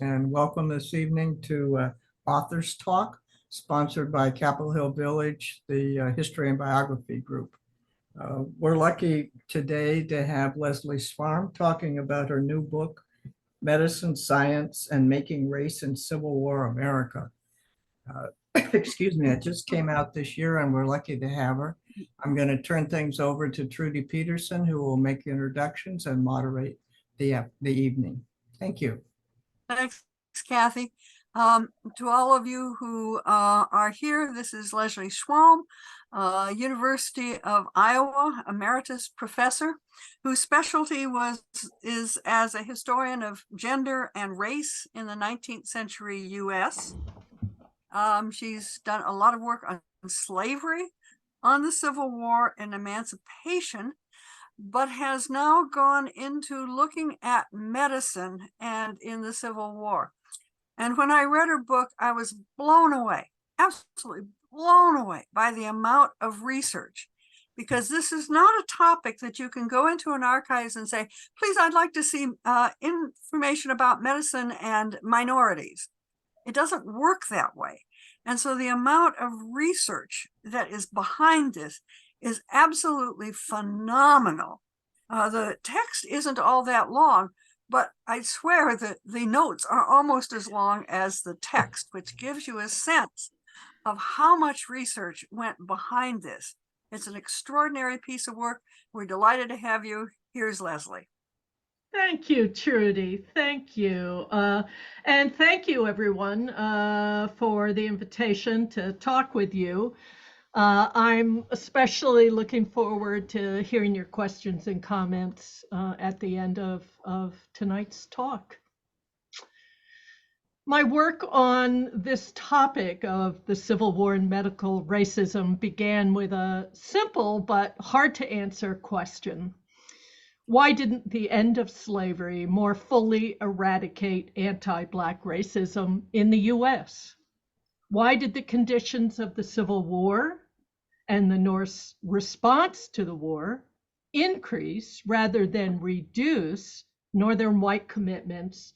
And welcome this evening to Authors Talk, sponsored by Capitol Hill Village, the History and Biography Group. We're lucky today to have Leslie Schwalm talking about her new book, Medicine, Science, and Making Race in Civil War America. Excuse me, it just came out this year and we're lucky to have her. I'm going to turn things over to Trudy Peterson, who will make introductions and moderate the evening. Thank you. Thanks, Kathy. To all of you who are here, this is Leslie Schwalm, University of Iowa emeritus professor, whose specialty is as a historian of gender and race in the 19th century US. She's done a lot of work on slavery, on the Civil War, and emancipation, but has now gone into looking at medicine and in the Civil War. And when I read her book, I was blown away, absolutely blown away by the amount of research, because this is not a topic that you can go into an archives and say, please, I'd like to see information about medicine and minorities. It doesn't work that way. And so the amount of research that is behind this is absolutely phenomenal. The text isn't all that long, but I swear that the notes are almost as long as the text, which gives you a sense of how much research went behind this. It's an extraordinary piece of work. We're delighted to have you. Here's Leslie. Thank you, Trudy. Thank you. And thank you, everyone, for the invitation to talk with you. I'm especially looking forward to hearing your questions and comments at the end of tonight's talk. My work on this topic of the Civil War and medical racism began with a simple but hard to answer question. Why didn't the end of slavery more fully eradicate anti-Black racism in the US? Why did the conditions of the Civil War and the North's response to the war increase rather than reduce Northern white commitments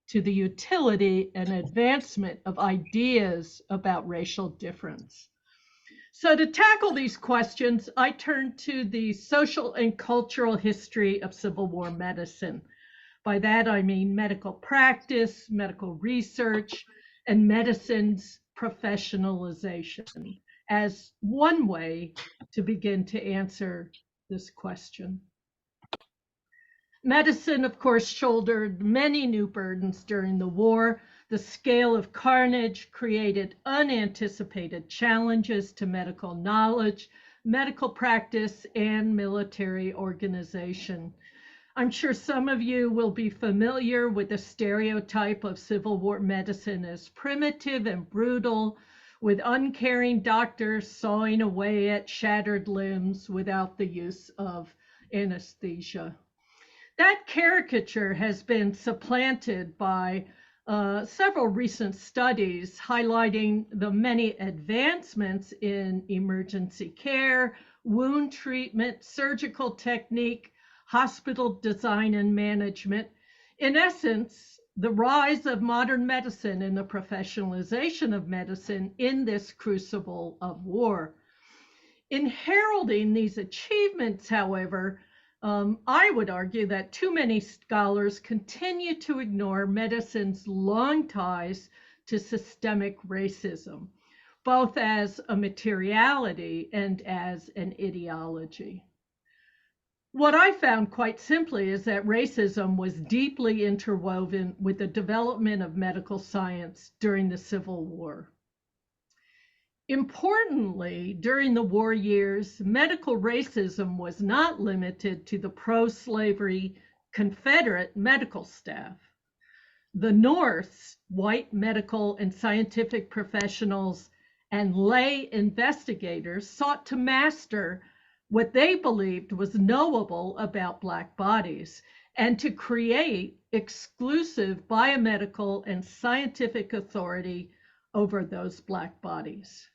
to the utility and advancement of ideas about racial difference? So to tackle these questions, I turn to the social and cultural history of Civil War medicine. By that, I mean medical practice, medical research, and medicine's professionalization as one way to begin to answer this question. Medicine, of course, shouldered many new burdens during the war. The scale of carnage created unanticipated challenges to medical knowledge, medical practice, and military organization. I'm sure some of you will be familiar with the stereotype of Civil War medicine as primitive and brutal, with uncaring doctors sawing away at shattered limbs without the use of anesthesia. That caricature has been supplanted by several recent studies highlighting the many advancements in emergency care, wound treatment, surgical technique, hospital design and management. In essence, the rise of modern medicine and the professionalization of medicine in this crucible of war. In heralding these achievements, however, I would argue that too many scholars continue to ignore medicine's long ties to systemic racism, both as a materiality and as an ideology. What I found quite simply is that racism was deeply interwoven with the development of medical science during the Civil War. Importantly, during the war years, medical racism was not limited to the pro-slavery Confederate medical staff. The North's white medical and scientific professionals and lay investigators sought to master what they believed was knowable about Black bodies and to create exclusive biomedical and scientific authority over those Black bodies.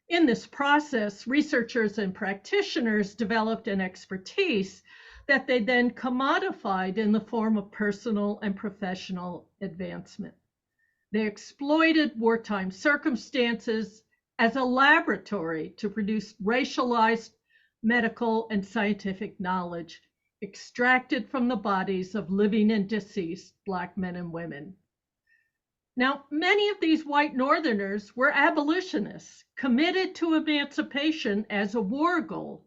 In this process, researchers and practitioners developed an expertise that they then commodified in the form of personal and professional advancement. They exploited wartime circumstances as a laboratory to produce racialized medical and scientific knowledge extracted from the bodies of living and deceased Black men and women. Now, many of these white Northerners were abolitionists committed to emancipation as a war goal,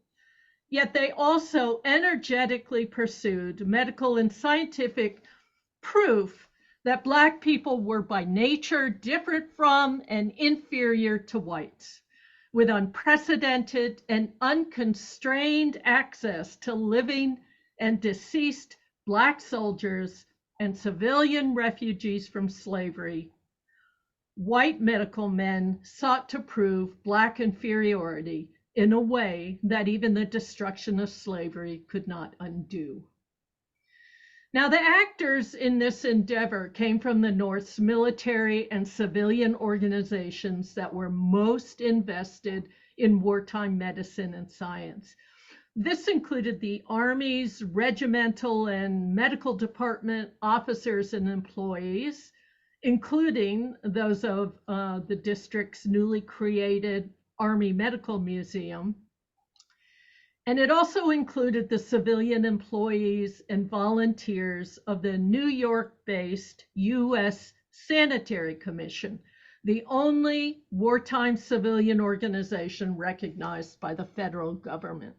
yet they also energetically pursued medical and scientific proof that Black people were by nature different from and inferior to whites, with unprecedented and unconstrained access to living and deceased Black soldiers and civilian refugees from slavery. White medical men sought to prove Black inferiority in a way that even the destruction of slavery could not undo. Now, the actors in this endeavor came from the North's military and civilian organizations that were most invested in wartime medicine and science. This included the Army's regimental and medical department officers and employees, including those of the district's newly created Army Medical Museum. And it also included the civilian employees and volunteers of the New York-based U.S. Sanitary Commission, the only wartime civilian organization recognized by the federal government.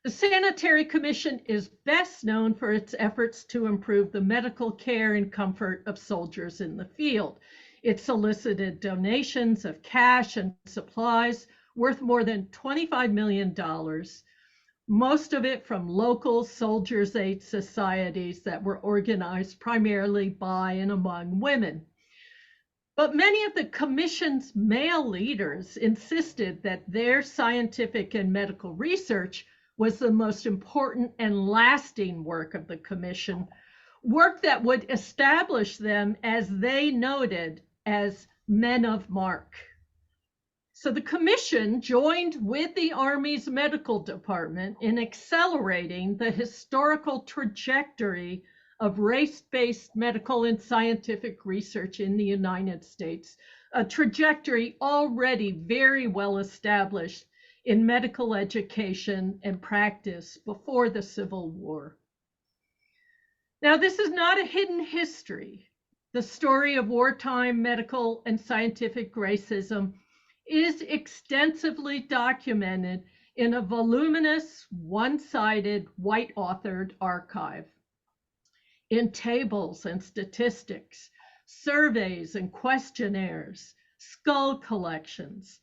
The Sanitary Commission is best known for its efforts to improve the medical care and comfort of soldiers in the field. It solicited donations of cash and supplies worth more than $25 million, most of it from local soldiers' aid societies that were organized primarily by and among women. But many of the commission's male leaders insisted that their scientific and medical research was the most important and lasting work of the commission, work that would establish them, as they noted, as men of mark. So the commission joined with the Army's medical department in accelerating the historical trajectory of race-based medical and scientific research in the United States, a trajectory already very well established in medical education and practice before the Civil War. Now, this is not a hidden history. The story of wartime medical and scientific racism is extensively documented in a voluminous, one-sided, white-authored archive. In tables and statistics, surveys and questionnaires, skull collections,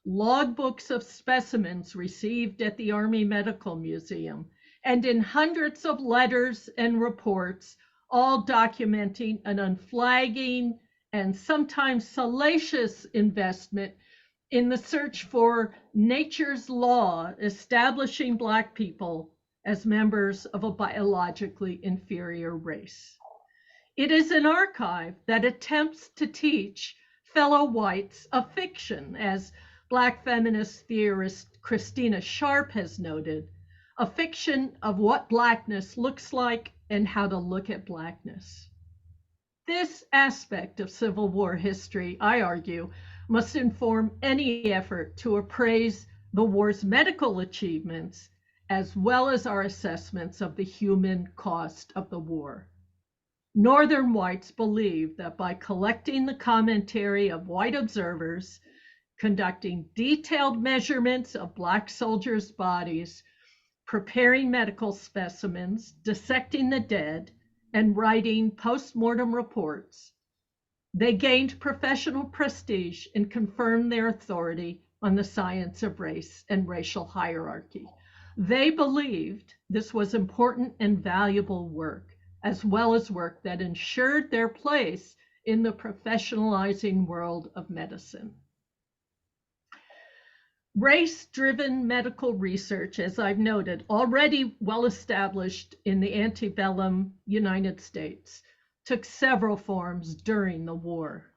logbooks of specimens received at the Army Medical Museum, and in hundreds of letters and reports, all documenting an unflagging and sometimes salacious investment in the search for nature's law establishing Black people as members of a biologically inferior race. It is an archive that attempts to teach fellow whites a fiction, as Black feminist theorist Christina Sharp has noted, a fiction of what Blackness looks like and how to look at Blackness. This aspect of Civil War history, I argue, must inform any effort to appraise the war's medical achievements, as well as our assessments of the human cost of the war. Northern whites believe that by collecting the commentary of white observers, conducting detailed measurements of Black soldiers' bodies, preparing medical specimens, dissecting the dead, and writing post-mortem reports, they gained professional prestige and confirmed their authority on the science of race and racial hierarchy. They believed this was important and valuable work, as well as work that ensured their place in the professionalizing world of medicine. Race-driven medical research, as I've noted, already well established in the antebellum United States, took several forms during the war.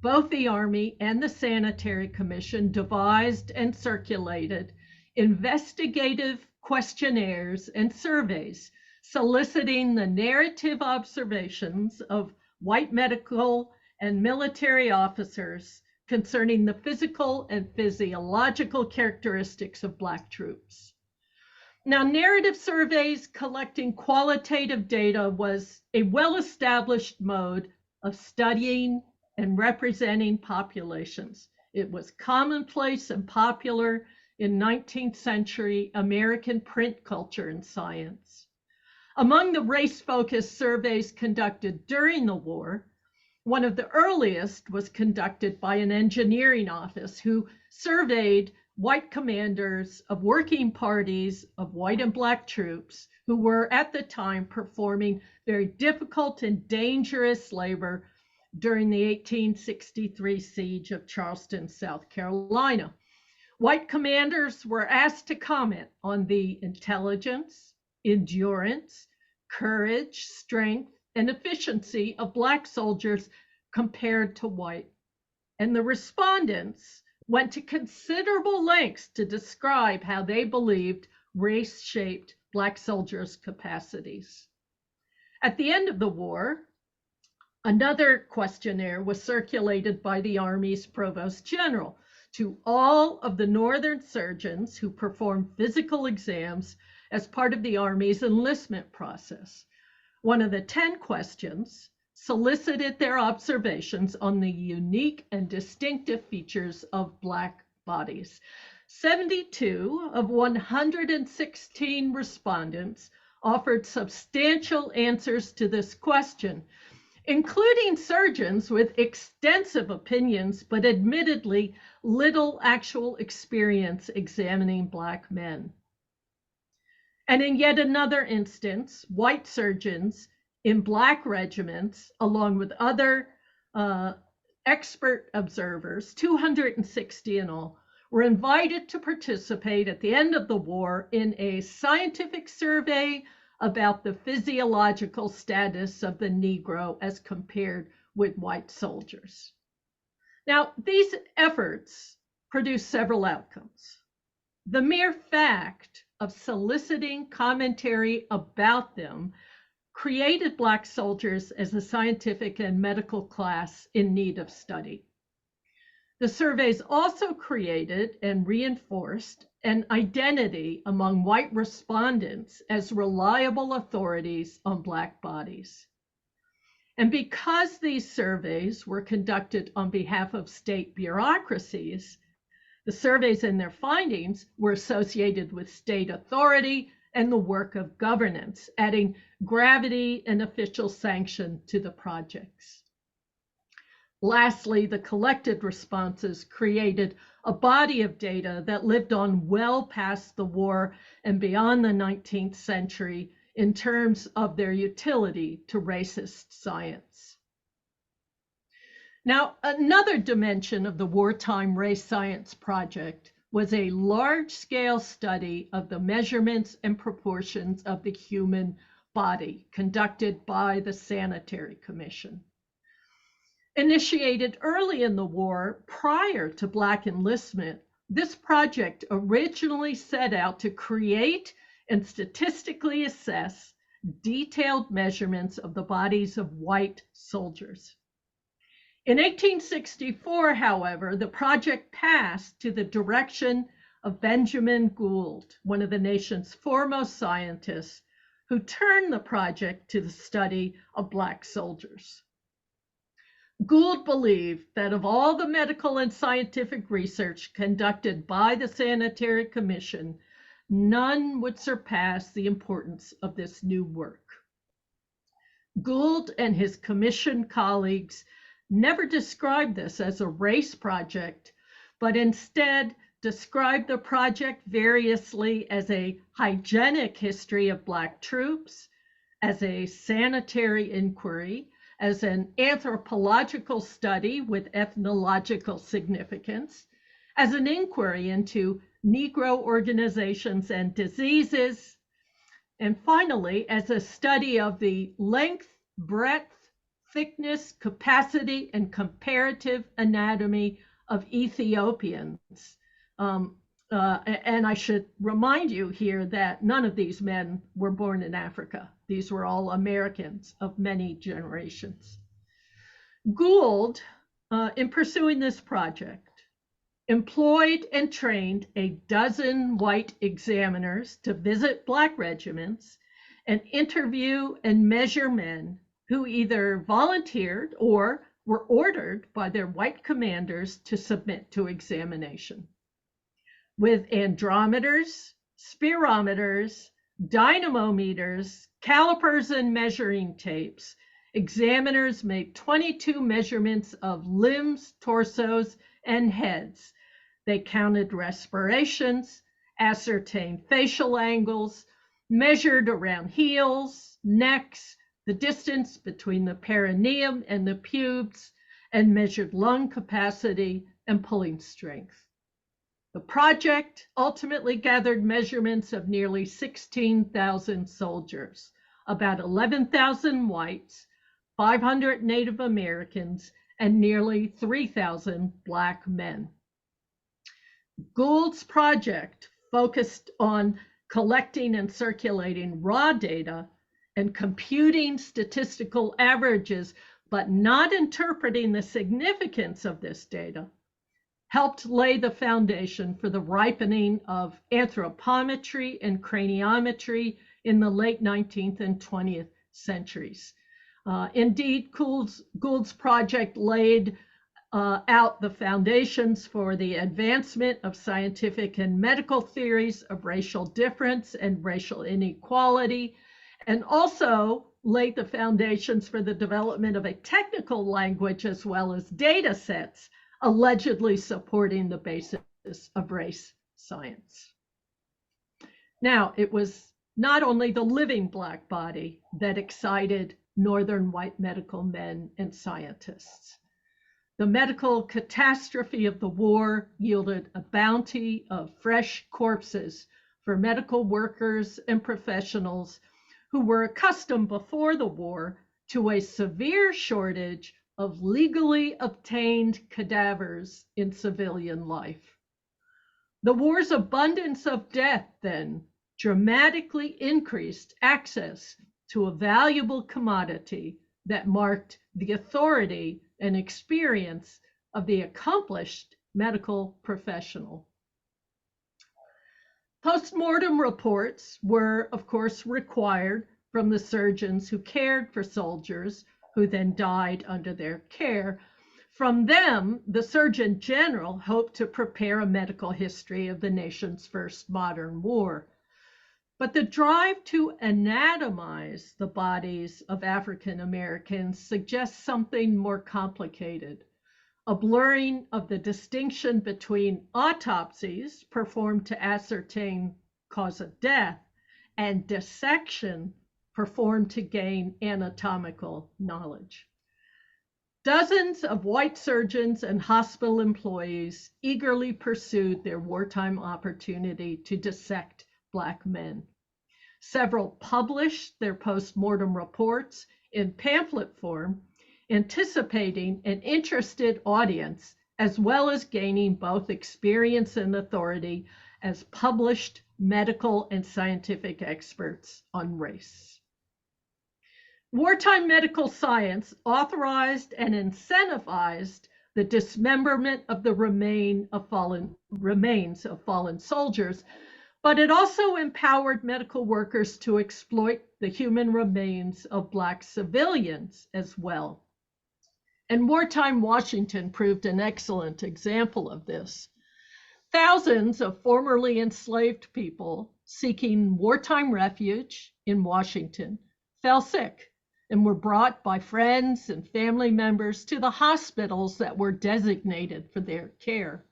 Both the Army and the Sanitary Commission devised and circulated investigative questionnaires, and surveys, soliciting the narrative observations of white medical and military officers concerning the physical and physiological characteristics of Black troops. Now, narrative surveys collecting qualitative data was a well-established mode of studying and representing populations. It was commonplace and popular in 19th century American print culture and science. Among the race-focused surveys conducted during the war, one of the earliest was conducted by an engineering office who surveyed white commanders of working parties of white and Black troops who were at the time performing very difficult and dangerous labor during the 1863 siege of Charleston, South Carolina. White commanders were asked to comment on the intelligence, endurance, courage, strength, and efficiency of Black soldiers compared to white. And the respondents went to considerable lengths to describe how they believed race shaped Black soldiers' capacities. At the end of the war, another questionnaire was circulated by the Army's Provost General to all of the Northern surgeons who performed physical exams as part of the Army's enlistment process. One of the 10 questions solicited their observations on the unique and distinctive features of Black bodies. 72 of 116 respondents offered substantial answers to this question, including surgeons with extensive opinions, but admittedly little actual experience examining Black men. And in yet another instance, white surgeons in Black regiments, along with other expert observers, 260 in all, were invited to participate at the end of the war in a scientific survey about the physiological status of the Negro as compared with white soldiers. Now, these efforts produced several outcomes. The mere fact of soliciting commentary about them created Black soldiers as a scientific and medical class in need of study. The surveys also created and reinforced an identity among white respondents as reliable authorities on Black bodies. And because these surveys were conducted on behalf of state bureaucracies, the surveys and their findings were associated with state authority and the work of governance, adding gravity and official sanction to the projects. Lastly, the collected responses created a body of data that lived on well past the war and beyond the 19th century in terms of their utility to racist science. Now, another dimension of the wartime race science project was a large-scale study of the measurements and proportions of the human body conducted by the Sanitary Commission. Initiated early in the war, prior to Black enlistment, this project originally set out to create and statistically assess detailed measurements of the bodies of white soldiers. In 1864, however, the project passed to the direction of Benjamin Gould, one of the nation's foremost scientists, who turned the project to the study of Black soldiers. Gould believed that of all the medical and scientific research conducted by the Sanitary Commission, none would surpass the importance of this new work. Gould and his commission colleagues never described this as a race project, but instead described the project variously as a hygienic history of Black troops, as a sanitary inquiry, as an anthropological study with ethnological significance, as an inquiry into Negro organizations and diseases, and finally, as a study of the length, breadth, thickness, capacity, and comparative anatomy of Ethiopians, and I should remind you here that none of these men were born in Africa. These were all Americans of many generations. Gould, in pursuing this project, employed and trained a dozen white examiners to visit Black regiments and interview and measure men who either volunteered or were ordered by their white commanders to submit to examination. With andrometers, spirometers, dynamometers, calipers, and measuring tapes, examiners made 22 measurements of limbs, torsos, and heads. They counted respirations, ascertained facial angles, measured around heels, necks, the distance between the perineum and the pubes, and measured lung capacity and pulling strength. The project ultimately gathered measurements of nearly 16,000 soldiers, about 11,000 whites, 500 Native Americans, and nearly 3,000 Black men. Gould's project focused on collecting and circulating raw data and computing statistical averages, but not interpreting the significance of this data, helped lay the foundation for the ripening of anthropometry and craniometry in the late 19th and 20th centuries. Indeed, Gould's project laid out the foundations for the advancement of scientific and medical theories of racial difference and racial inequality, and also laid the foundations for the development of a technical language as well as data sets allegedly supporting the basis of race science. Now, it was not only the living Black body that excited Northern white medical men and scientists. The medical catastrophe of the war yielded a bounty of fresh corpses for medical workers and professionals who were accustomed before the war to a severe shortage of legally obtained cadavers in civilian life. The war's abundance of death then dramatically increased access to a valuable commodity that marked the authority and experience of the accomplished medical professional. Postmortem reports were, of course, required from the surgeons who cared for soldiers who then died under their care. From them, the Surgeon General hoped to prepare a medical history of the nation's first modern war. But the drive to anatomize the bodies of African Americans suggests something more complicated, a blurring of the distinction between autopsies performed to ascertain cause of death and dissection performed to gain anatomical knowledge. Dozens of white surgeons and hospital employees eagerly pursued their wartime opportunity to dissect Black men. Several published their postmortem reports in pamphlet form, anticipating an interested audience, as well as gaining both experience and authority as published medical and scientific experts on race. Wartime medical science authorized and incentivized the dismemberment of the remains of fallen soldiers, but it also empowered medical workers to exploit the human remains of Black civilians as well. And wartime Washington proved an excellent example of this. Thousands of formerly enslaved people seeking wartime refuge in Washington fell sick and were brought by friends and family members to the hospitals that were designated for their care.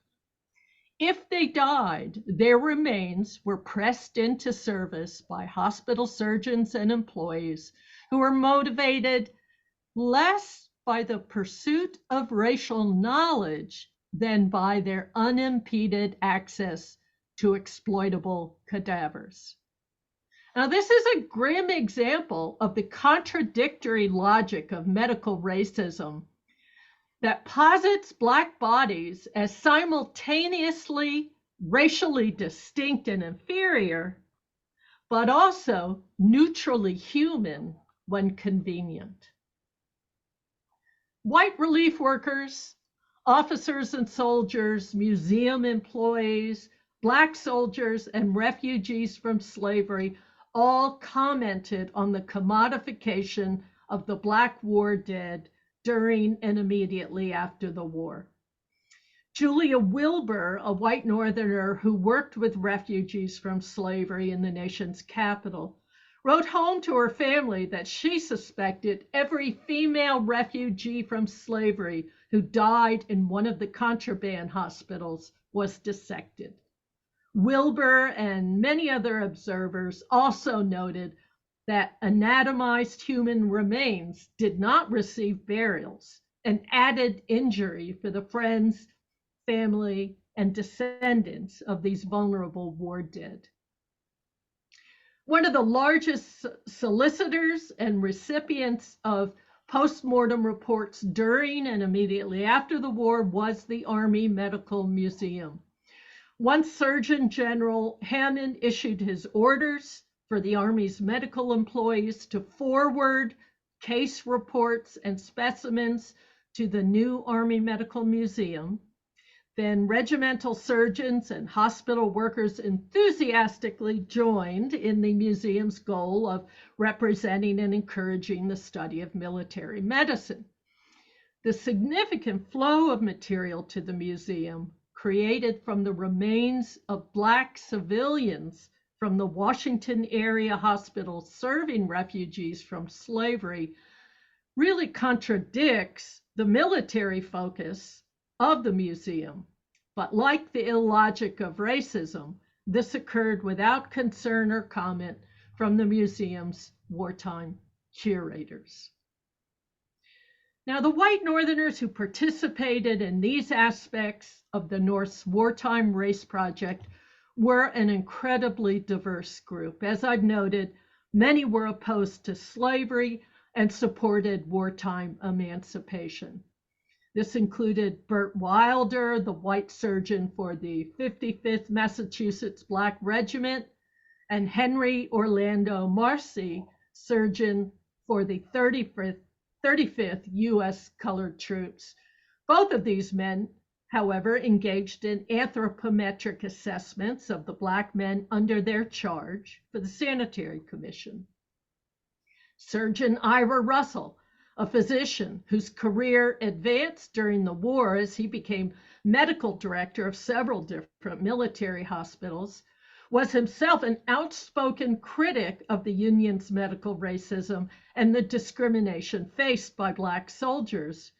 If they died, their remains were pressed into service by hospital surgeons and employees who were motivated less by the pursuit of racial knowledge than by their unimpeded access to exploitable cadavers. Now, this is a grim example of the contradictory logic of medical racism that posits Black bodies as simultaneously racially distinct and inferior, but also neutrally human when convenient. White relief workers, officers and soldiers, museum employees, Black soldiers, and refugees from slavery all commented on the commodification of the Black war dead during and immediately after the war. Julia Wilbur, a white Northerner who worked with refugees from slavery in the nation's capital, wrote home to her family that she suspected every female refugee from slavery who died in one of the contraband hospitals was dissected. Wilbur and many other observers also noted that anatomized human remains did not receive burials, an added injury for the friends, family, and descendants of these vulnerable war dead. One of the largest solicitors and recipients of postmortem reports during and immediately after the war was the Army Medical Museum. Once Surgeon General Hammond issued his orders for the Army's medical employees to forward case reports and specimens to the new Army Medical Museum, then regimental surgeons and hospital workers enthusiastically joined in the museum's goal of representing and encouraging the study of military medicine. The significant flow of material to the museum, created from the remains of Black civilians from the Washington area hospital serving refugees from slavery, really contradicts the military focus of the museum. But like the illogic of racism, this occurred without concern or comment from the museum's wartime curators. Now, the white Northerners who participated in these aspects of the North's wartime race project were an incredibly diverse group. As I've noted, many were opposed to slavery and supported wartime emancipation. This included Burt Wilder, the white surgeon for the 55th Massachusetts Black Regiment, and Henry Orlando Marcy, surgeon for the 35th U.S. Colored Troops. Both of these men, however, engaged in anthropometric assessments of the Black men under their charge for the Sanitary Commission. Surgeon Ira Russell, a physician whose career advanced during the war as he became medical director of several different military hospitals, was himself an outspoken critic of the Union's medical racism and the discrimination faced by Black soldiers.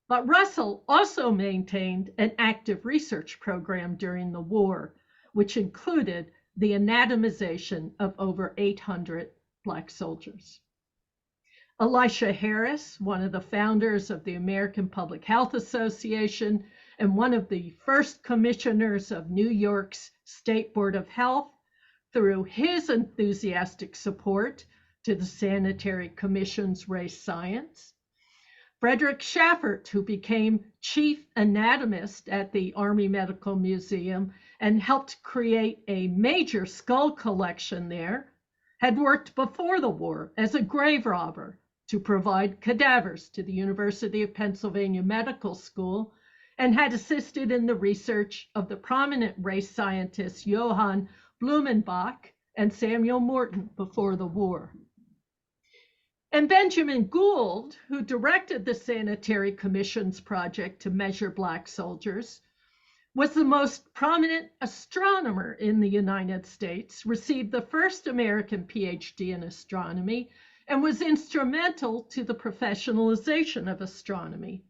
But Russell also maintained an active research program during the war, which included the anatomization of over 800 Black soldiers. Elisha Harris, one of the founders of the American Public Health Association and one of the first commissioners of New York's State Board of Health, through his enthusiastic support to the Sanitary Commission's race science. Frederick Schaffert, who became chief anatomist at the Army Medical Museum and helped create a major skull collection there, had worked before the war as a grave robber to provide cadavers to the University of Pennsylvania Medical School, and had assisted in the research of the prominent race scientists Johann Blumenbach and Samuel Morton before the war. And Benjamin Gould, who directed the Sanitary Commission's project to measure Black soldiers, was the most prominent astronomer in the United States, received the first American PhD in astronomy, and was instrumental to the professionalization of astronomy.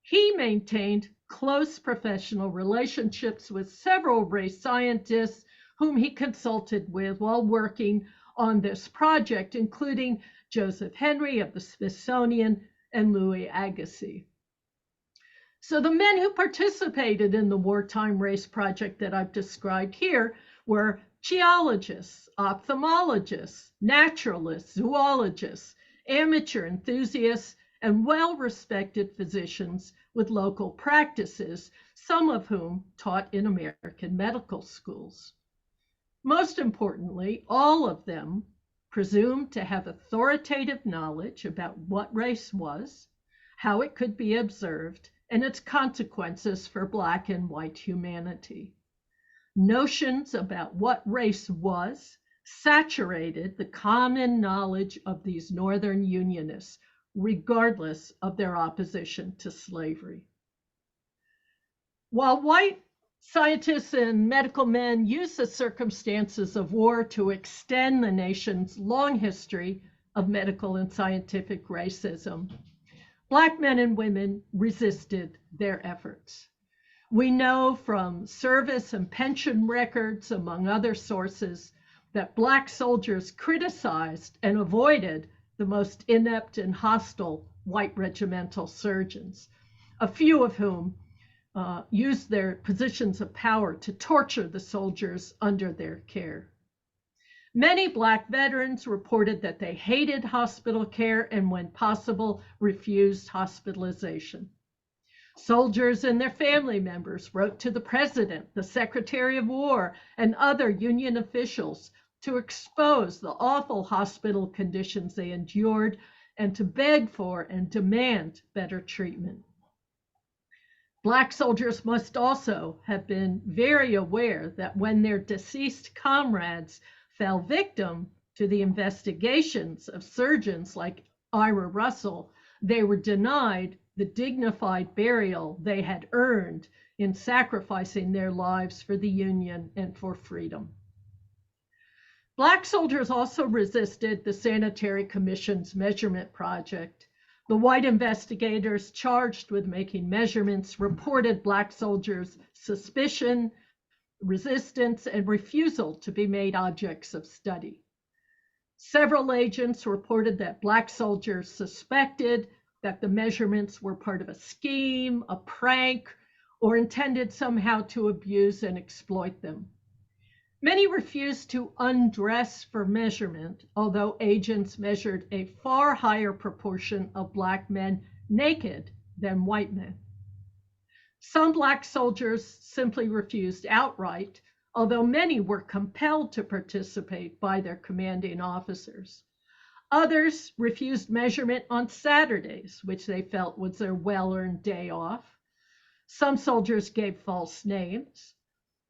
He maintained close professional relationships with several race scientists whom he consulted with while working on this project, including Joseph Henry of the Smithsonian and Louis Agassiz. So the men who participated in the wartime race project that I've described here were geologists, ophthalmologists, naturalists, zoologists, amateur enthusiasts, and well-respected physicians with local practices, some of whom taught in American medical schools. Most importantly, all of them presumed to have authoritative knowledge about what race was, how it could be observed, and its consequences for Black and white humanity. Notions about what race was saturated the common knowledge of these Northern Unionists, regardless of their opposition to slavery. While white scientists and medical men used the circumstances of war to extend the nation's long history of medical and scientific racism, Black men and women resisted their efforts. We know from service and pension records, among other sources, that Black soldiers criticized and avoided the most inept and hostile white regimental surgeons, a few of whom used their positions of power to torture the soldiers under their care. Many Black veterans reported that they hated hospital care and, when possible, refused hospitalization. Soldiers and their family members wrote to the President, the Secretary of War, and other Union officials to expose the awful hospital conditions they endured and to beg for and demand better treatment. Black soldiers must also have been very aware that when their deceased comrades fell victim to the investigations of surgeons like Ira Russell, they were denied the dignified burial they had earned in sacrificing their lives for the Union and for freedom. Black soldiers also resisted the Sanitary Commission's measurement project. The white investigators charged with making measurements reported Black soldiers' suspicion, resistance, and refusal to be made objects of study. Several agents reported that Black soldiers suspected that the measurements were part of a scheme, a prank, or intended somehow to abuse and exploit them. Many refused to undress for measurement, although agents measured a far higher proportion of Black men naked than white men. Some Black soldiers simply refused outright, although many were compelled to participate by their commanding officers. Others refused measurement on Saturdays, which they felt was their well-earned day off. Some soldiers gave false names.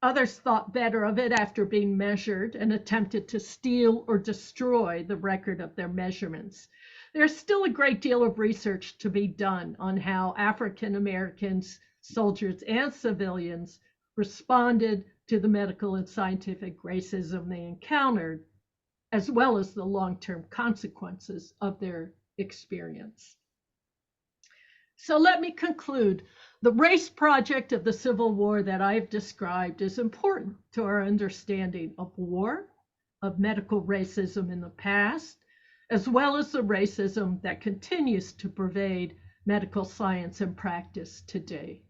Others thought better of it after being measured and attempted to steal or destroy the record of their measurements. There's still a great deal of research to be done on how African Americans, soldiers and civilians, responded to the medical and scientific racism they encountered, as well as the long-term consequences of their experience. So let me conclude. The race project of the Civil War that I've described is important to our understanding of war, of medical racism in the past, as well as the racism that continues to pervade medical science and practice today.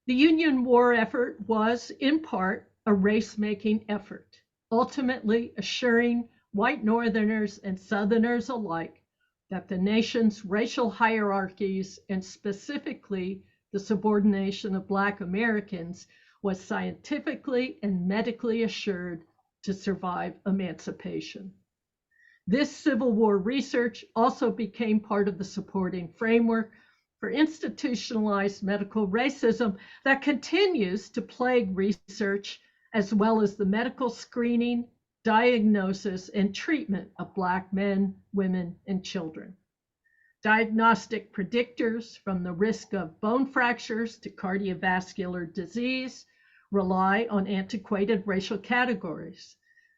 The Union war effort was, in part, a race-making effort, ultimately assuring white Northerners and Southerners alike that the nation's racial hierarchies, and specifically the subordination of Black Americans, was scientifically and medically assured to survive emancipation. This Civil War research also became part of the supporting framework for institutionalized medical racism that continues to plague research, as well as the medical screening, diagnosis, and treatment of Black men, women, and children. Diagnostic predictors, from the risk of bone fractures to cardiovascular disease, rely on antiquated racial categories.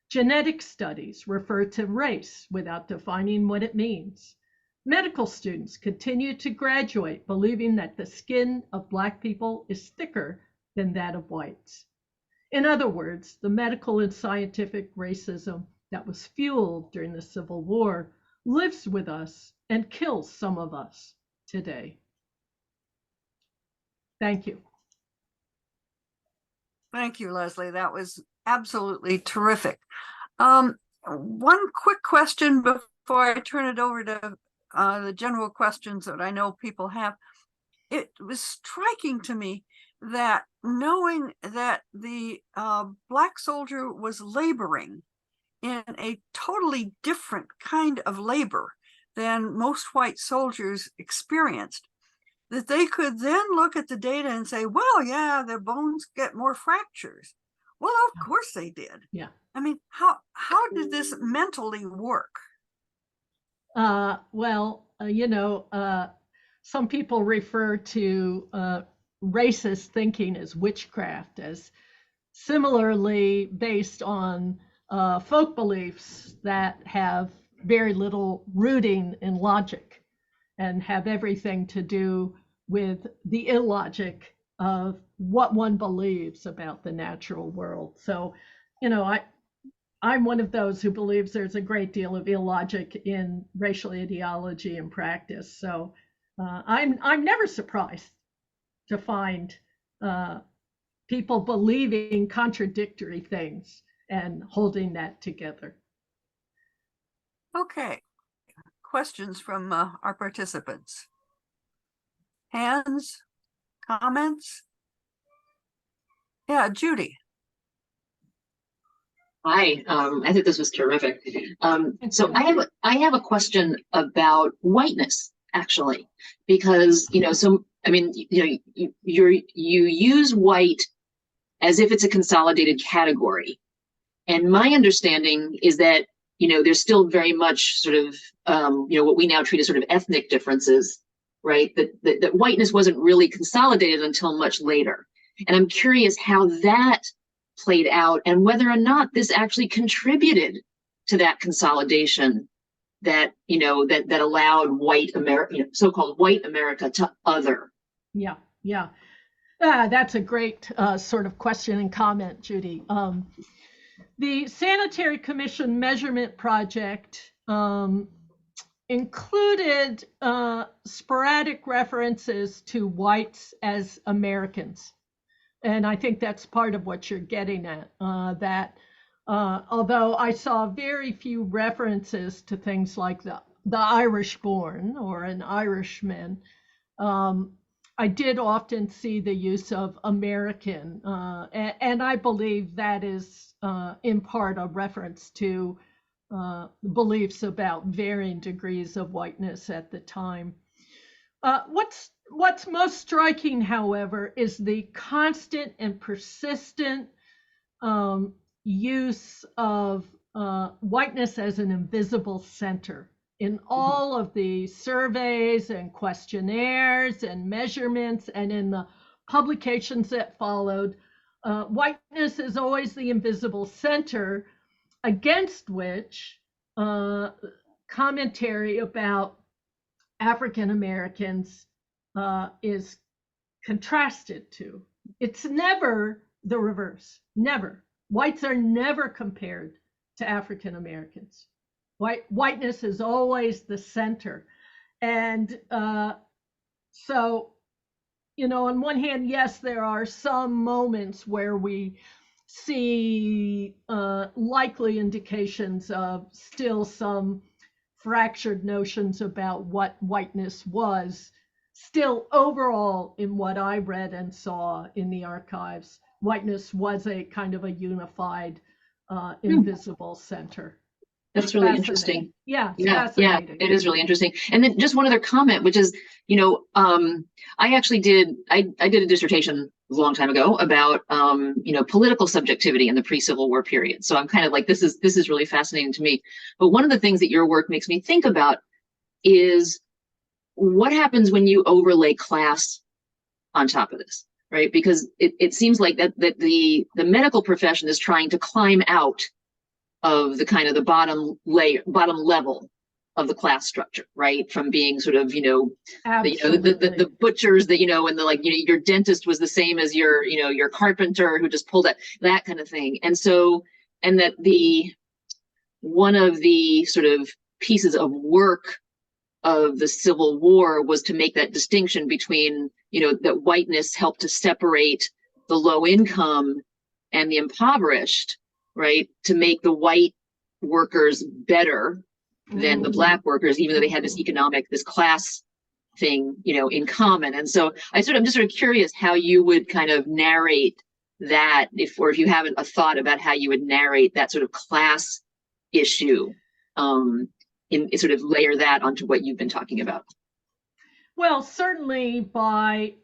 Genetic studies refer to race without defining what it means. Medical students continue to graduate believing that the skin of Black people is thicker than that of whites. In other words, the medical and scientific racism that was fueled during the Civil War lives with us and kills some of us today. Thank you. Thank you, Leslie. That was absolutely terrific. One quick question before I turn it over to the general questions that I know people have, it was striking to me that knowing that the Black soldier was laboring in a totally different kind of labor than most white soldiers experienced, that they could then look at the data and say, well, yeah, their bones get more fractures. Well, of course they did. Yeah. I mean, how did this mentally work? Some people refer to racist thinking as witchcraft, as similarly based on folk beliefs that have very little rooting in logic and have everything to do with the illogic of what one believes about the natural world. So, I'm one of those who believes there's a great deal of illogic in racial ideology and practice. So I'm never surprised to find people believing contradictory things and holding that together. Okay, questions from our participants? Hands, comments? Yeah, Judy. Hi, I think this was terrific. So I have a question about whiteness, actually, because you use white as if it's a consolidated category, and my understanding is that there's still very much sort of what we now treat as sort of ethnic differences, right? That whiteness wasn't really consolidated until much later, and I'm curious how that played out and whether or not this actually contributed to that consolidation that that allowed white America, so-called white America, to other. Yeah. That's a great sort of question and comment, Judy. The Sanitary Commission Measurement Project included sporadic references to whites as Americans. And I think that's part of what you're getting at, that although I saw very few references to things like the Irish born or an Irishman, I did often see the use of American, and I believe that is in part a reference to beliefs about varying degrees of whiteness at the time. What's most striking, however, is the constant and persistent use of whiteness as an invisible center in all of the surveys and questionnaires and measurements and in the publications that followed. Whiteness is always the invisible center against which commentary about African Americans is contrasted to. It's never the reverse, never. Whites are never compared to African Americans. Whiteness is always the center. And so, on one hand, yes, there are some moments where we see likely indications of still some fractured notions about what whiteness was. Still, overall, in what I read and saw in the archives, whiteness was a kind of a unified, invisible center. That's really interesting. Yeah, fascinating. It is really interesting. And then just one other comment, which is, I actually did a dissertation a long time ago about, political subjectivity in the pre-Civil War period. So I'm kind of like, this is really fascinating to me. But one of the things that your work makes me think about is what happens when you overlay class on top of this, right? Because it seems like that the medical profession is trying to climb out of the kind of the bottom level of the class structure, right? From being sort of, the butchers that, and your dentist was the same as your carpenter who just pulled that kind of thing. And so, and that one of the sort of pieces of work of the Civil War was to make that distinction between, that whiteness helped to separate the low income and the impoverished, right? To make the white workers better than the Black workers, even though they had this class thing, in common. And so I'm just sort of curious how you would kind of narrate that, if you haven't a thought about how you would narrate that sort of class issue, in sort of layer that onto what you've been talking about. Well, certainly by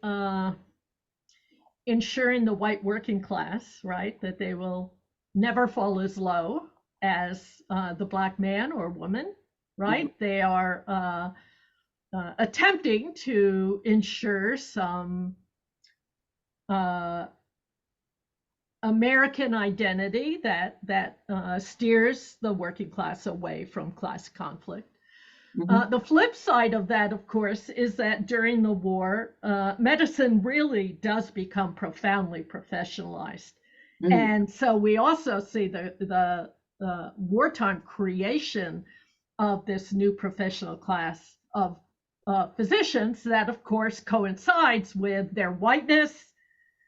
ensuring the white working class, right, that they will never fall as low as the Black man or woman, right? Mm-hmm. They are attempting to ensure some American identity that steers the working class away from class conflict. Mm-hmm. The flip side of that, of course, is that during the war, medicine really does become profoundly professionalized. Mm-hmm. And so we also see the wartime creation of this new professional class of physicians that, of course, coincides with their whiteness,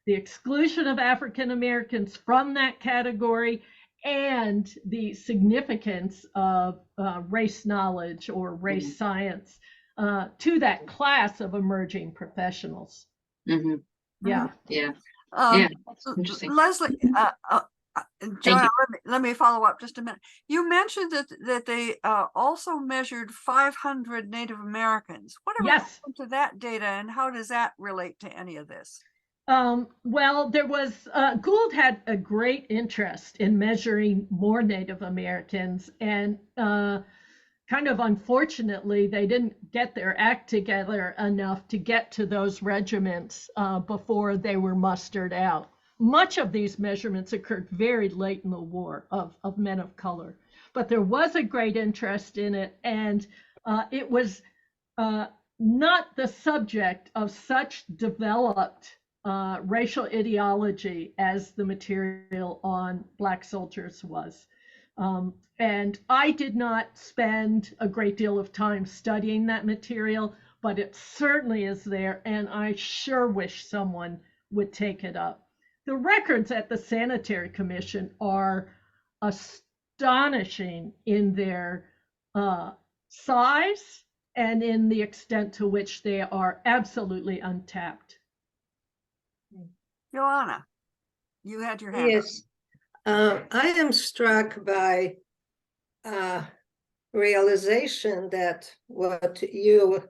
the exclusion of African Americans from that category, and the significance of race knowledge or race science to that class of emerging professionals. Mm-hmm. Yeah. Yeah. Interesting. Leslie, Joanna, let me follow up just a minute. You mentioned that they also measured 500 Native Americans. What happened to that data, and how does that relate to any of this? Well, there was, Gould had a great interest in measuring more Native Americans, and kind of unfortunately, they didn't get their act together enough to get to those regiments before they were mustered out. Much of these measurements occurred very late in the war of men of color, but there was a great interest in it, and it was not the subject of such developed racial ideology as the material on Black soldiers was. And I did not spend a great deal of time studying that material, but it certainly is there, and I sure wish someone would take it up. The records at the Sanitary Commission are astonishing in their size and in the extent to which they are absolutely untapped. Joanna, you had your hand up. I am struck by realization that what you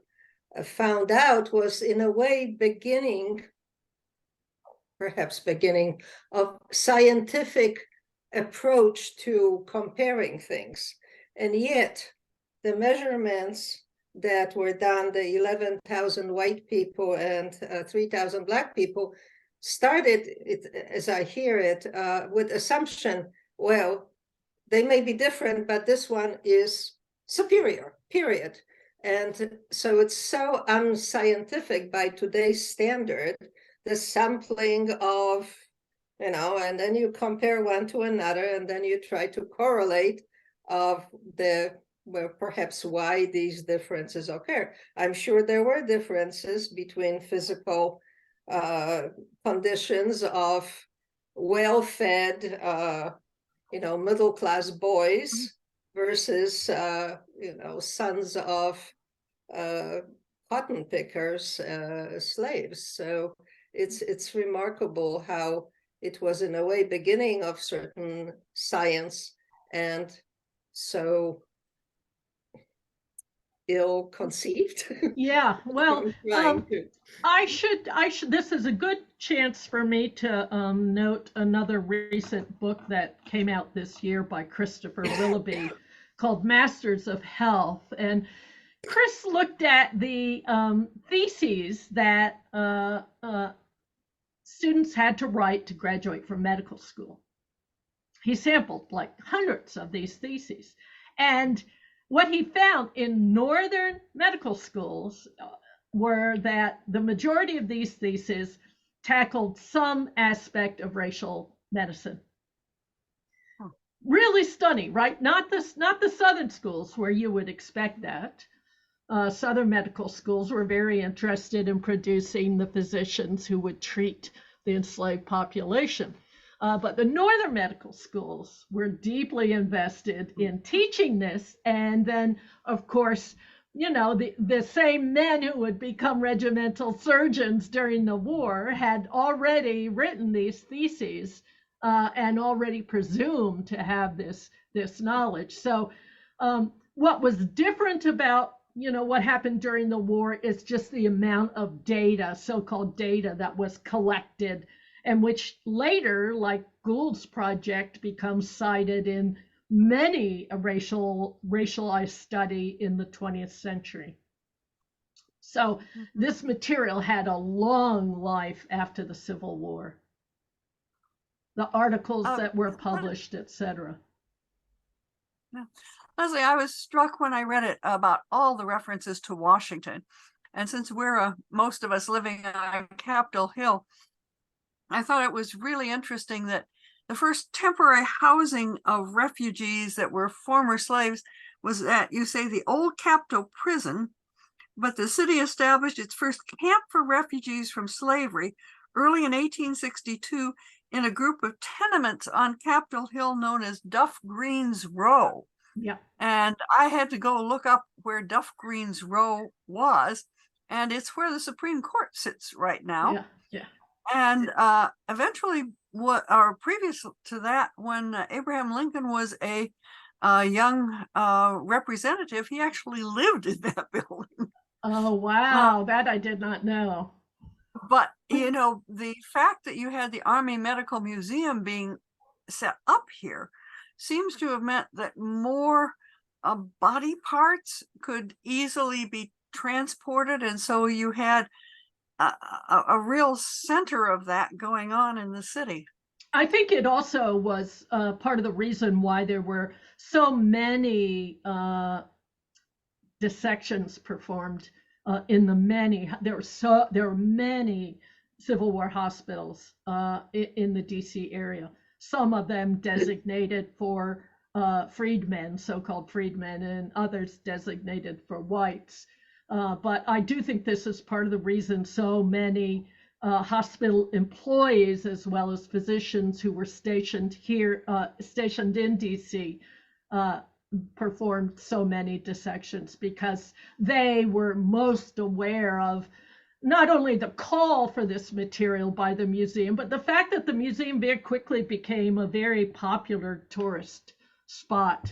found out was in a way perhaps beginning of scientific approach to comparing things. And yet the measurements that were done, the 11,000 white people and 3,000 Black people, started, as I hear it, with assumption, well, they may be different, but this one is superior, period. And so it's so unscientific by today's standard, the sampling of, and then you compare one to another, and then you try to correlate of perhaps why these differences occur. I'm sure there were differences between physical conditions of well-fed, middle-class boys versus, sons of cotton pickers, slaves. So it's remarkable how it was in a way beginning of certain science and so ill-conceived. Yeah, well, I should, this is a good chance for me to note another recent book that came out this year by Christopher Willoughby called Masters of Health. And Chris looked at the theses that students had to write to graduate from medical school. He sampled like hundreds of these theses. And what he found in Northern medical schools were that the majority of these theses tackled some aspect of racial medicine. Really stunning, right? Not the Southern schools where you would expect that. Southern medical schools were very interested in producing the physicians who would treat the enslaved population. But the northern medical schools were deeply invested in teaching this. And then, of course, the same men who would become regimental surgeons during the war had already written these theses and already presumed to have this knowledge. So what was different about what happened during the war is just the amount of data, so-called data, that was collected, and which later, like Gould's project, becomes cited in many a racialized study in the 20th century. So this material had a long life after the Civil War. The articles that were published, etc. Yeah. Leslie, I was struck when I read it about all the references to Washington. And since we're most of us living on Capitol Hill, I thought it was really interesting that the first temporary housing of refugees that were former slaves was at, you say, the old Capitol prison, but the city established its first camp for refugees from slavery early in 1862 in a group of tenements on Capitol Hill known as Duff Green's Row. Yeah. And I had to go look up where Duff Green's Row was, and it's where the Supreme Court sits right now. Yeah. Yeah. And eventually, previous to that, when Abraham Lincoln was a young representative, he actually lived in that building. Oh, wow. That I did not know. But, the fact that you had the Army Medical Museum being set up here seems to have meant that more body parts could easily be transported. And so you had a real center of that going on in the city. I think it also was part of the reason why there were so many dissections performed in there were many Civil War hospitals in the DC area. Some of them designated for freedmen, so-called freedmen, and others designated for whites. But I do think this is part of the reason so many hospital employees, as well as physicians who were stationed in DC, performed so many dissections, because they were most aware of not only the call for this material by the museum, but the fact that the museum very quickly became a very popular tourist spot.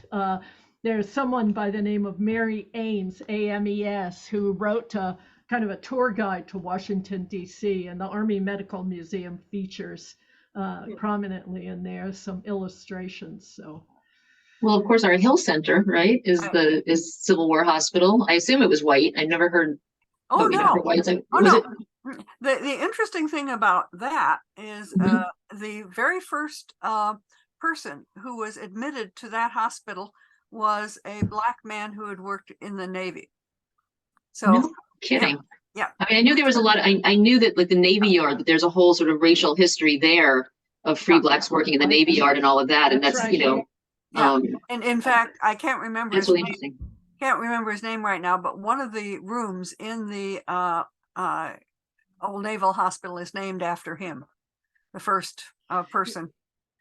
There's someone by the name of Mary Ames, AMES, who wrote kind of a tour guide to Washington, D.C., and the Army Medical Museum features prominently in there some illustrations. So, well, of course, our Hill Center, right, is Civil War Hospital. I assume it was white. I never heard. Oh, no. Was it? The interesting thing about that is the very first person who was admitted to that hospital was a Black man who had worked in the Navy. So, no kidding. Yeah. I mean, I knew there was a lot. I knew that, like the Navy Yard, that there's a whole sort of racial history there of free Blacks working in the Navy Yard and all of that. And that's right. And in fact, I can't remember. That's really interesting. Can't remember his name right now, but one of the rooms in the Old Naval Hospital is named after him, the first person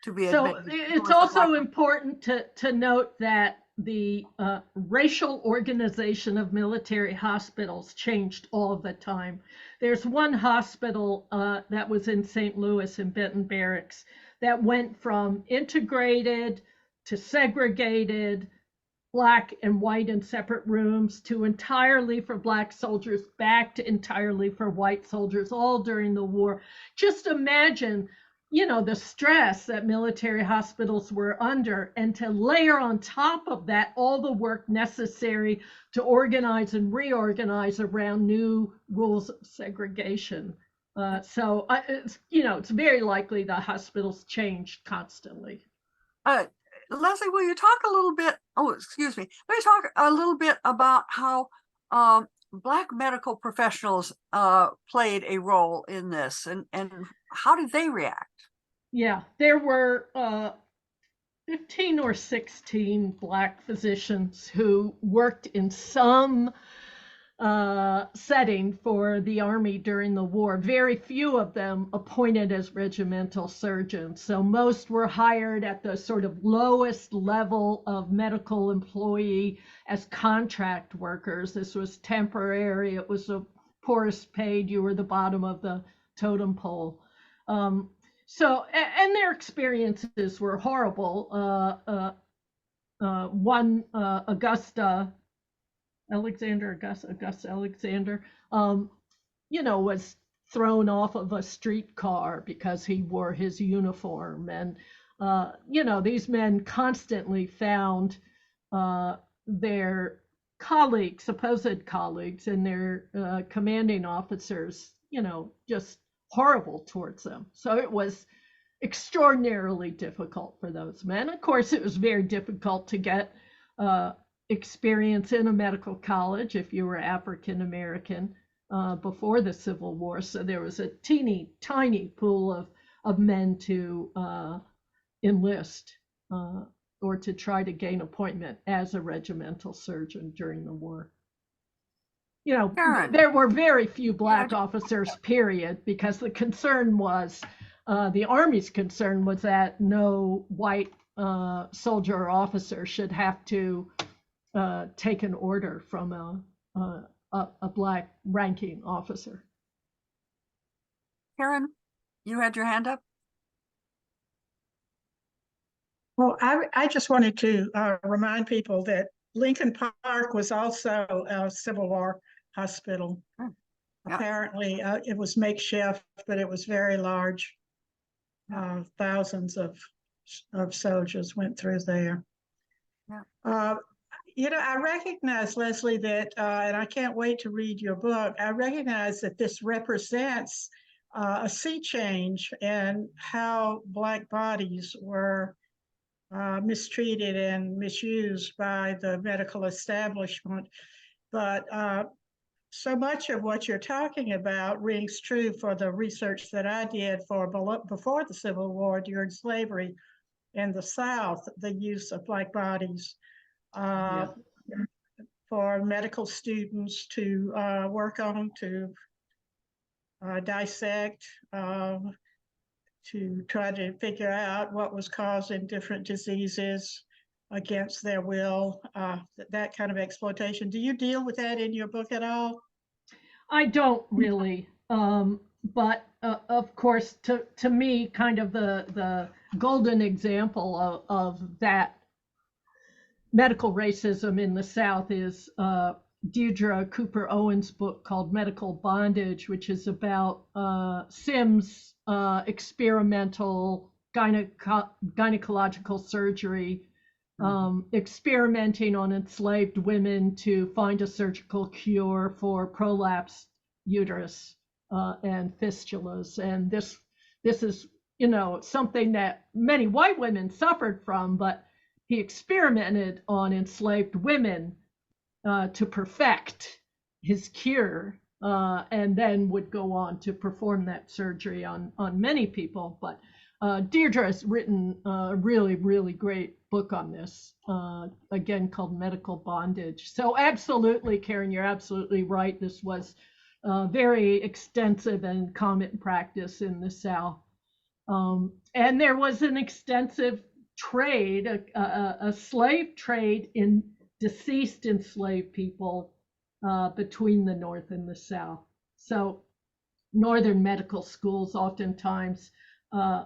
to be admitted. So it's also important to note that the racial organization of military hospitals changed all the time. There's one hospital that was in St. Louis in Benton Barracks that went from integrated to segregated, Black and white in separate rooms, to entirely for Black soldiers, back to entirely for white soldiers, all during the war. Just imagine, the stress that military hospitals were under, and to layer on top of that all the work necessary to organize and reorganize around new rules of segregation. So it's very likely the hospitals changed constantly. Leslie, will you talk a little bit? Oh, excuse me. Let me talk a little bit about how Black medical professionals played a role in this, and how did they react? Yeah, there were 15 or 16 Black physicians who worked in some setting for the Army during the war. Very few of them appointed as regimental surgeons. So most were hired at the sort of lowest level of medical employee as contract workers. This was temporary. It was the poorest paid. You were the bottom of the totem pole. And their experiences were horrible. One, Augusta Alexander, was thrown off of a streetcar because he wore his uniform. And, these men constantly found their colleagues, supposed colleagues, and their commanding officers, just horrible towards them. So it was extraordinarily difficult for those men. Of course, it was very difficult to get experience in a medical college if you were African American before the Civil War. So there was a teeny tiny pool of men to enlist or to try to gain appointment as a regimental surgeon during the war. Karen. There were very few Black officers, period, because the concern was, the Army's concern was that no white soldier or officer should have to take an order from a Black ranking officer. Karen, you had your hand up? Well, I just wanted to remind people that Lincoln Park was also a Civil War hospital. Yeah. Apparently, it was makeshift, but it was very large. Thousands of soldiers went through there. Yeah. I recognize, Leslie, that, and I can't wait to read your book, I recognize that this represents a sea change in how Black bodies were mistreated and misused by the medical establishment. But so much of what you're talking about rings true for the research that I did before the Civil War during slavery in the South, the use of Black bodies for medical students to work on, to dissect, to try to figure out what was causing different diseases against their will, that kind of exploitation. Do you deal with that in your book at all? I don't really, but of course, to me, kind of the golden example of that medical racism in the South is Deirdre Cooper Owens' book called Medical Bondage, which is about Sims' experimental gynecological surgery, experimenting on enslaved women to find a surgical cure for prolapsed uterus and fistulas. And this is, something that many white women suffered from, but he experimented on enslaved women to perfect his cure, and then would go on to perform that surgery on many people. But Deirdre has written a really, really great book on this, again, called Medical Bondage. So absolutely, Karen, you're absolutely right. This was very extensive and common practice in the South. And there was an extensive trade, a slave trade in deceased enslaved people between the North and the South. So Northern medical schools oftentimes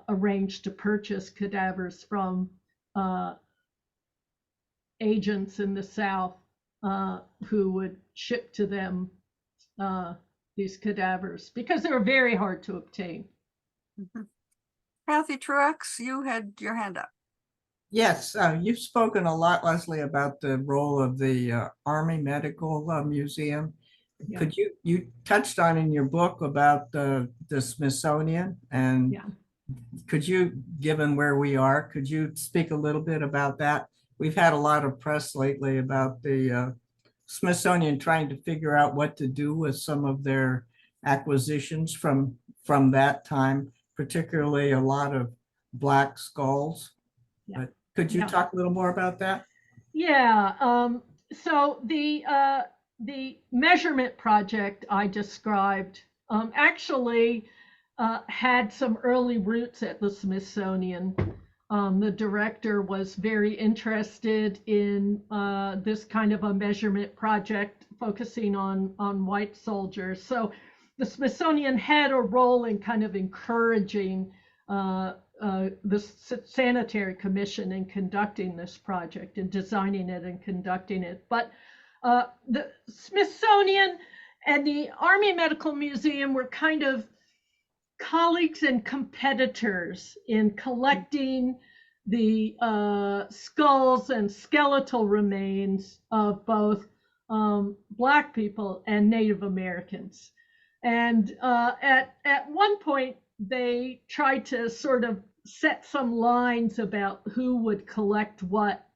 arranged to purchase cadavers from agents in the South who would ship to them these cadavers because they were very hard to obtain. Mm-hmm. Kathy Truex, you had your hand up. Yes, you've spoken a lot, Leslie, about the role of the Army Medical Museum. Yeah. Could you touched on in your book about the Smithsonian, and could you, given where we are, could you speak a little bit about that? We've had a lot of press lately about the Smithsonian trying to figure out what to do with some of their acquisitions from that time, particularly a lot of Black skulls. But could you talk a little more about that? Yeah. So the measurement project I described actually had some early roots at the Smithsonian. The director was very interested in this kind of a measurement project focusing on white soldiers. So the Smithsonian had a role in kind of encouraging the Sanitary Commission in conducting this project and designing it and conducting it. But the Smithsonian and the Army Medical Museum were kind of colleagues and competitors in collecting the skulls and skeletal remains of both Black people and Native Americans. And at one point, they tried to sort of set some lines about who would collect what,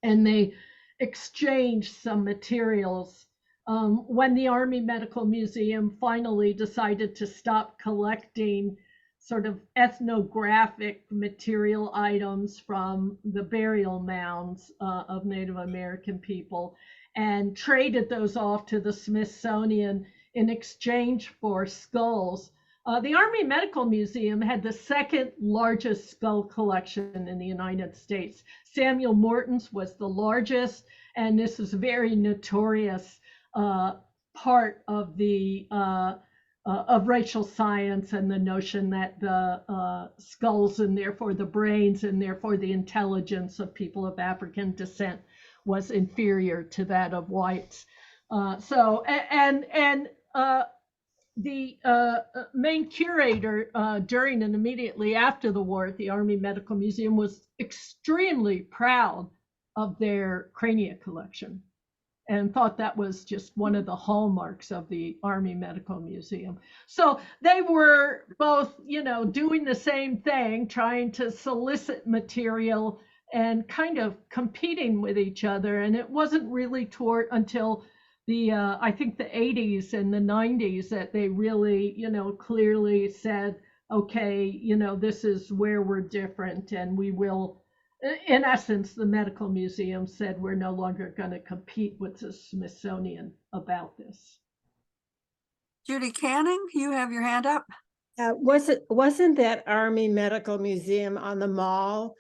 and they exchanged some materials. When the Army Medical Museum finally decided to stop collecting sort of ethnographic material items from the burial mounds of Native American people and traded those off to the Smithsonian in exchange for skulls. The Army Medical Museum had the second largest skull collection in the United States. Samuel Morton's was the largest, and this is a very notorious part of the of racial science and the notion that the skulls and therefore the brains and therefore the intelligence of people of African descent was inferior to that of whites. The main curator during and immediately after the war at the Army Medical Museum was extremely proud of their crania collection and thought that was just one of the hallmarks of the Army Medical Museum. So they were both, doing the same thing, trying to solicit material and kind of competing with each other. And it wasn't really until I think the 80s and the 90s that they really, clearly said, okay, this is where we're different, and we will, in essence, the Medical Museum said we're no longer going to compete with the Smithsonian about this. Judy Canning, you have your hand up. Wasn't that Army Medical Museum on the mall?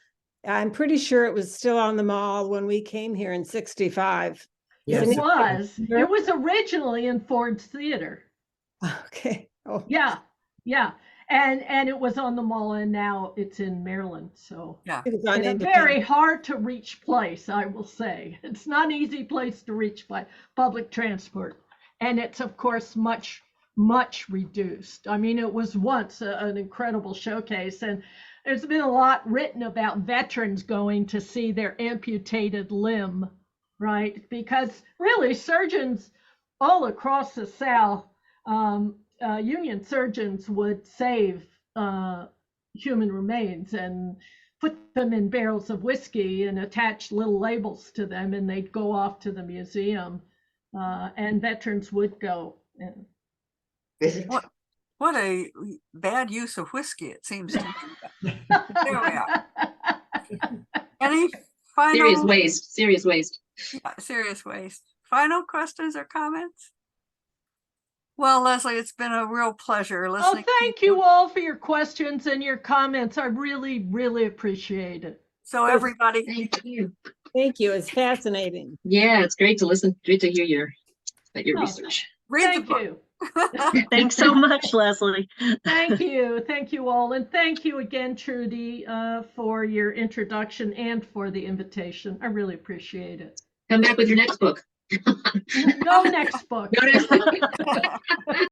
I'm pretty sure it was still on the mall when we came here in '65. Yes. It was. It was originally in Ford's Theater. Okay. Oh. Yeah. And it was on the mall, and now it's in Maryland. So Yeah, It was on it's a Independence. very hard to reach place, I will say. It's not an easy place to reach by public transport. And it's, of course, much reduced. I mean, it was once an incredible showcase, and there's been a lot written about veterans going to see their amputated limb, right? Because really, surgeons all across the South, Union surgeons would save human remains and put them in barrels of whiskey and attach little labels to them, and they'd go off to the museum, and veterans would go. what a bad use of whiskey, it seems to me. There we are. Any final? Serious waste. Yeah, serious waste. Final questions or comments? Well, Leslie, it's been a real pleasure listening. Oh, thank you all for your questions and your comments. I really, really appreciate it. So everybody, Thank you. Thank you. It's fascinating. Yeah, it's great to listen. Great to hear your research. read the Thank book. you. Thanks so much, Leslie. Thank you. Thank you all. And thank you again, Trudy, for your introduction and for the invitation. I really appreciate it. Come back with your next book. No next book. No next book.